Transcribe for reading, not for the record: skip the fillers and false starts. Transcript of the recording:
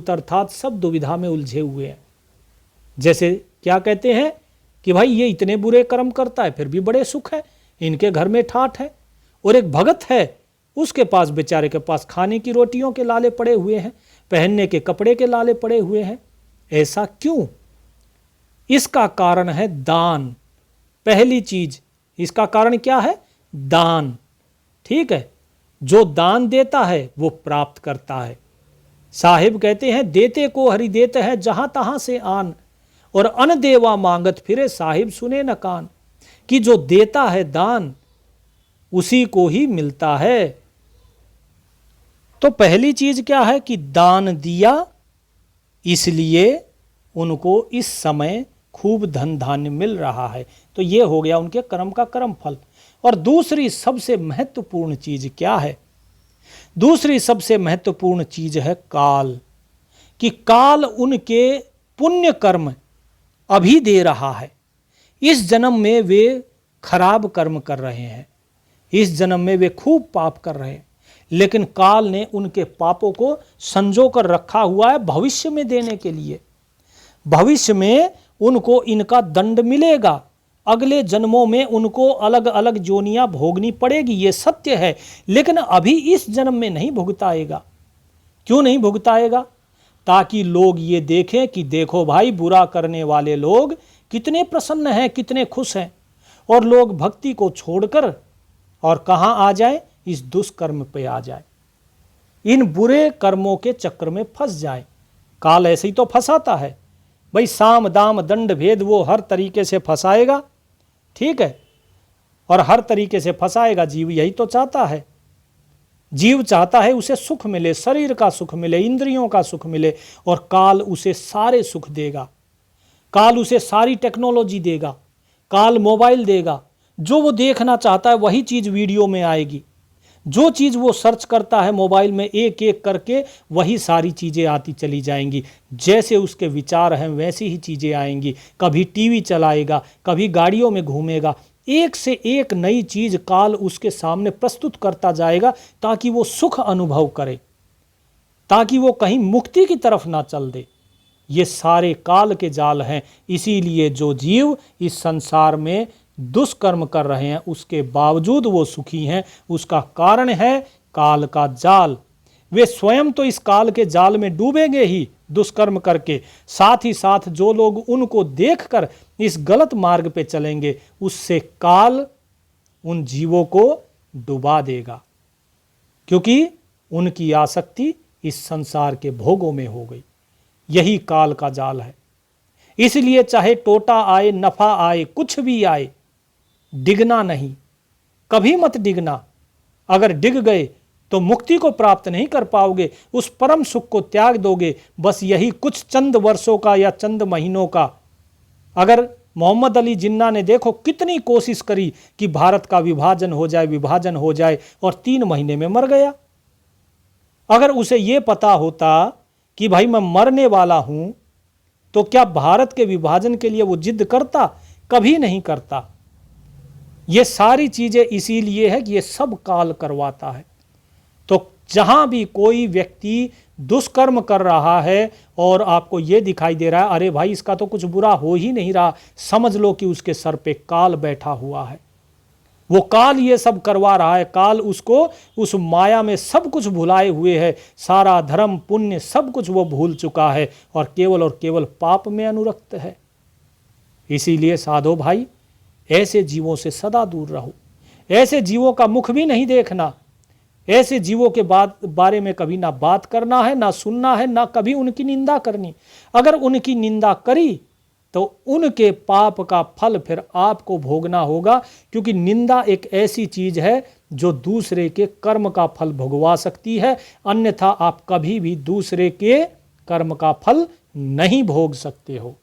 अर्थात सब दुविधा में उलझे हुए हैं। जैसे क्या कहते हैं कि भाई ये इतने बुरे कर्म करता है फिर भी बड़े सुख है, इनके घर में ठाठ है। और एक भगत है, उसके पास बेचारे के पास खाने की रोटियों के लाले पड़े हुए हैं, पहनने के कपड़े के लाले पड़े हुए हैं। ऐसा क्यों? इसका कारण है दान। पहली चीज इसका कारण क्या है? दान। ठीक है, जो दान देता है वो प्राप्त करता है। साहिब कहते हैं देते को हरि देते हैं जहां तहां से आन, और अन देवा मांगत फिरे साहिब सुने न कान। कि जो देता है दान उसी को ही मिलता है। तो पहली चीज क्या है कि दान दिया, इसलिए उनको इस समय खूब धन धान्य मिल रहा है। तो ये हो गया उनके कर्म का कर्म फल। और दूसरी सबसे महत्वपूर्ण चीज क्या है? दूसरी सबसे महत्वपूर्ण चीज है काल। कि काल उनके पुण्य कर्म अभी दे रहा है। इस जन्म में वे खराब कर्म कर रहे हैं, इस जन्म में वे खूब पाप कर रहे हैं, लेकिन काल ने उनके पापों को संजो कर रखा हुआ है भविष्य में देने के लिए। भविष्य में उनको इनका दंड मिलेगा, अगले जन्मों में उनको अलग अलग जोनियां भोगनी पड़ेगी, ये सत्य है। लेकिन अभी इस जन्म में नहीं भुगताएगा। क्यों नहीं भुगताएगा? ताकि लोग ये देखें कि देखो भाई बुरा करने वाले लोग कितने प्रसन्न हैं, कितने खुश हैं, और लोग भक्ति को छोड़कर और कहां आ जाए? इस दुष्कर्म पे आ जाए, इन बुरे कर्मों के चक्र में फंस जाए। काल ऐसे ही तो फंसाता है भाई, साम दाम दंड भेद वो हर तरीके से फंसाएगा। ठीक है, और हर तरीके से फंसाएगा। जीव यही तो चाहता है, जीव चाहता है उसे सुख मिले, शरीर का सुख मिले, इंद्रियों का सुख मिले, और काल उसे सारे सुख देगा। काल उसे सारी टेक्नोलॉजी देगा, काल मोबाइल देगा। जो वो देखना चाहता है वही चीज वीडियो में आएगी, जो चीज वो सर्च करता है मोबाइल में एक एक करके वही सारी चीजें आती चली जाएंगी। जैसे उसके विचार हैं वैसी ही चीजें आएंगी। कभी टीवी चलाएगा, कभी गाड़ियों में घूमेगा, एक से एक नई चीज काल उसके सामने प्रस्तुत करता जाएगा, ताकि वो सुख अनुभव करे, ताकि वो कहीं मुक्ति की तरफ ना चल दे। ये सारे काल के जाल हैं। इसीलिए जो जीव इस संसार में दुष्कर्म कर रहे हैं उसके बावजूद वो सुखी हैं, उसका कारण है काल का जाल। वे स्वयं तो इस काल के जाल में डूबेंगे ही दुष्कर्म करके, साथ ही साथ जो लोग उनको देखकर इस गलत मार्ग पे चलेंगे उससे काल उन जीवों को डुबा देगा, क्योंकि उनकी आसक्ति इस संसार के भोगों में हो गई। यही काल का जाल है। इसलिए चाहे टोटा आए, नफा आए, कुछ भी आए, डिगना नहीं, कभी मत डिगना। अगर डिग गए तो मुक्ति को प्राप्त नहीं कर पाओगे, उस परम सुख को त्याग दोगे। बस यही कुछ चंद वर्षों का या चंद महीनों का। अगर मोहम्मद अली जिन्ना ने देखो कितनी कोशिश करी कि भारत का विभाजन हो जाए, विभाजन हो जाए, और 3 महीने में मर गया। अगर उसे यह पता होता कि भाई मैं मरने वाला हूं, तो क्या भारत के विभाजन के लिए वो जिद करता? कभी नहीं करता। ये सारी चीजें इसीलिए है कि ये सब काल करवाता है। तो जहां भी कोई व्यक्ति दुष्कर्म कर रहा है और आपको ये दिखाई दे रहा है अरे भाई इसका तो कुछ बुरा हो ही नहीं रहा, समझ लो कि उसके सर पे काल बैठा हुआ है। वो काल ये सब करवा रहा है। काल उसको उस माया में सब कुछ भुलाए हुए है, सारा धर्म पुण्य सब कुछ वो भूल चुका है और केवल पाप में अनुरक्त है। इसीलिए साधो भाई, ऐसे जीवों से सदा दूर रहो। ऐसे जीवों का मुख भी नहीं देखना, ऐसे जीवों के बारे में कभी ना बात करना है, ना सुनना है, ना कभी उनकी निंदा करनी। अगर उनकी निंदा करी तो उनके पाप का फल फिर आपको भोगना होगा, क्योंकि निंदा एक ऐसी चीज है जो दूसरे के कर्म का फल भुगवा सकती है, अन्यथा आप कभी भी दूसरे के कर्म का फल नहीं भोग सकते हो।